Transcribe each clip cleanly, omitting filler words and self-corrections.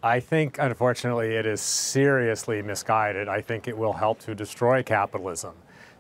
I think, unfortunately, it is seriously misguided. I think it will help to destroy capitalism.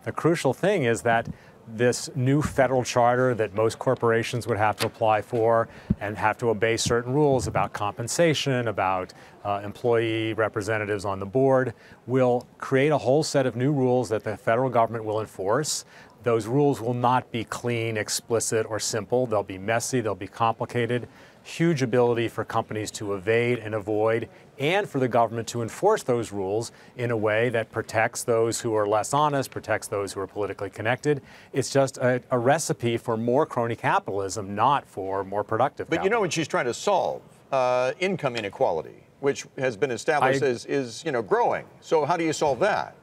The crucial thing is that this new federal charter that most corporations would have to apply for and have to obey certain rules about compensation, about employee representatives on the board, will create a whole set of new rules that the federal government will enforce. Those rules will not be clean, explicit, or simple. They'll be messy, they'll be complicated. Huge ability for companies to evade and avoid, and for the government to enforce those rules in a way that protects those who are less honest, protects those who are politically connected. It's just a recipe for more crony capitalism, not for more productive capitalism. But you know what she's trying to solve? Income inequality, which has been established is growing. So how do you solve that?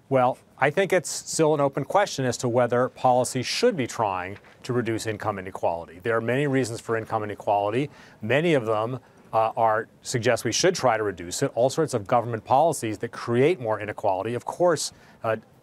Well, I think it's still an open question as to whether policy should be trying to reduce income inequality. There are many reasons for income inequality. Many of them suggest we should try to reduce it. All sorts of government policies that create more inequality, of course,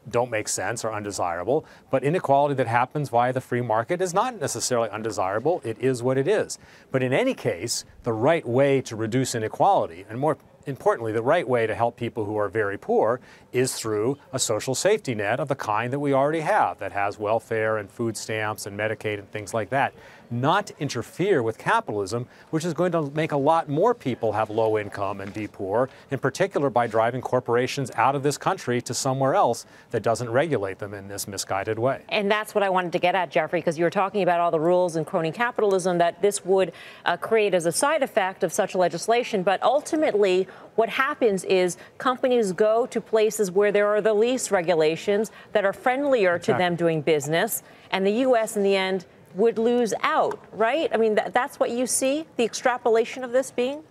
don't make sense or undesirable. But inequality that happens via the free market is not necessarily undesirable. It is what it is. But in any case, the right way to reduce inequality, and more importantly, the right way to help people who are very poor, is through a social safety net of the kind that we already have, that has welfare and food stamps and Medicaid and things like that. Not to interfere with capitalism, which is going to make a lot more people have low income and be poor, in particular by driving corporations out of this country to somewhere else that doesn't regulate them in this misguided way. And that's what I wanted to get at, Jeffrey, because you were talking about all the rules and crony capitalism that this would create as a side effect of such legislation. But ultimately, what happens is companies go to places where there are the least regulations that are friendlier to them doing business, and the U.S. in the end would lose out, right? I mean, that's what you see, the extrapolation of this being?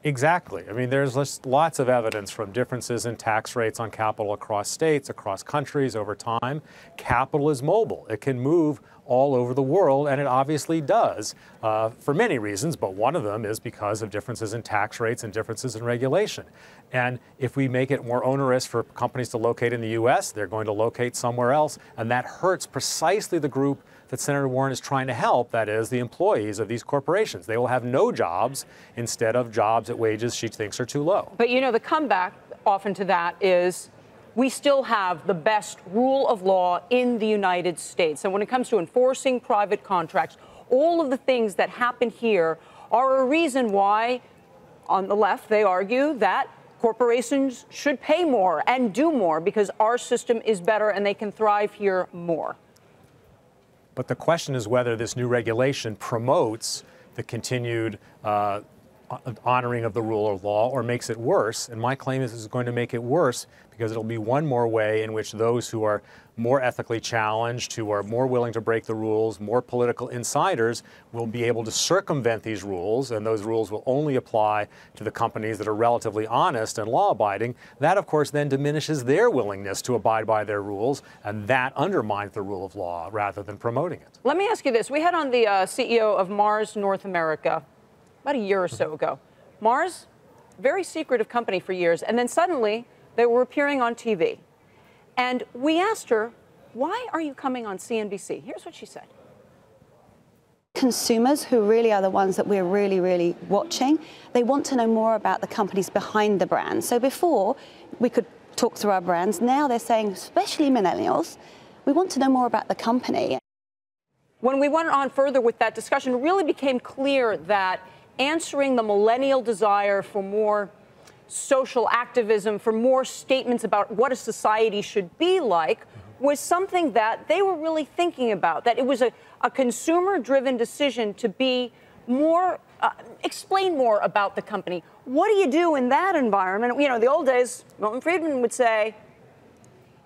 Exactly. I mean, there's lots of evidence from differences in tax rates on capital across states, across countries over time. Capital is mobile. It can move all over the world, and it obviously does for many reasons, but one of them is because of differences in tax rates and differences in regulation. And if we make it more onerous for companies to locate in the U.S., they're going to locate somewhere else, and that hurts precisely the group that Senator Warren is trying to help, that is, the employees of these corporations. They will have no jobs instead of jobs at wages she thinks are too low. But, you know, the comeback often to that is we still have the best rule of law in the United States. And when it comes to enforcing private contracts, all of the things that happen here are a reason why, on the left, they argue that corporations should pay more and do more because our system is better and they can thrive here more. But the question is whether this new regulation promotes the continued honoring of the rule of law or makes it worse. And my claim is it's going to make it worse because it'll be one more way in which those who are more ethically challenged, who are more willing to break the rules, more political insiders, will be able to circumvent these rules, and those rules will only apply to the companies that are relatively honest and law-abiding. That, of course, then diminishes their willingness to abide by their rules, and that undermines the rule of law rather than promoting it. Let me ask you this. We had on the CEO of Mars North America about a year or so ago. Mars, very secretive company for years, and then suddenly they were appearing on TV. And we asked her, why are you coming on CNBC? Here's what she said. Consumers, who really are the ones that we're really watching, they want to know more about the companies behind the brand. So before, we could talk through our brands. Now they're saying, especially millennials, we want to know more about the company. When we went on further with that discussion, it really became clear that answering the millennial desire for more social activism, for more statements about what a society should be like, was something that they were really thinking about, that it was a consumer-driven decision to be more, explain more about the company. What do you do in that environment? You know, in the old days, Milton Friedman would say,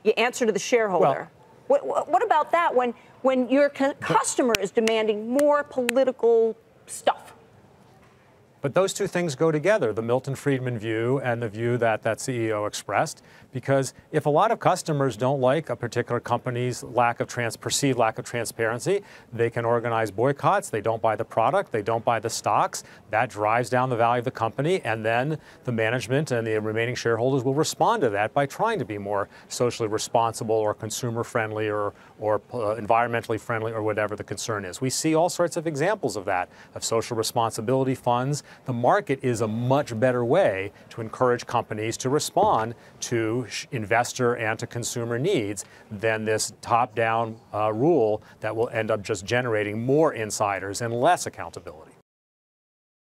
you answer to the shareholder. Well, what about that when your customer is demanding more political stuff? But those two things go together, the Milton Friedman view and the view that that CEO expressed, because if a lot of customers don't like a particular company's perceived lack of transparency, they can organize boycotts. They don't buy the product. They don't buy the stocks. That drives down the value of the company, and then the management and the remaining shareholders will respond to that by trying to be more socially responsible or consumer friendly or environmentally friendly or whatever the concern is. We see all sorts of examples of that, of social responsibility funds the market is a much better way to encourage companies to respond to investor and to consumer needs than this top-down rule that will end up just generating more insiders and less accountability.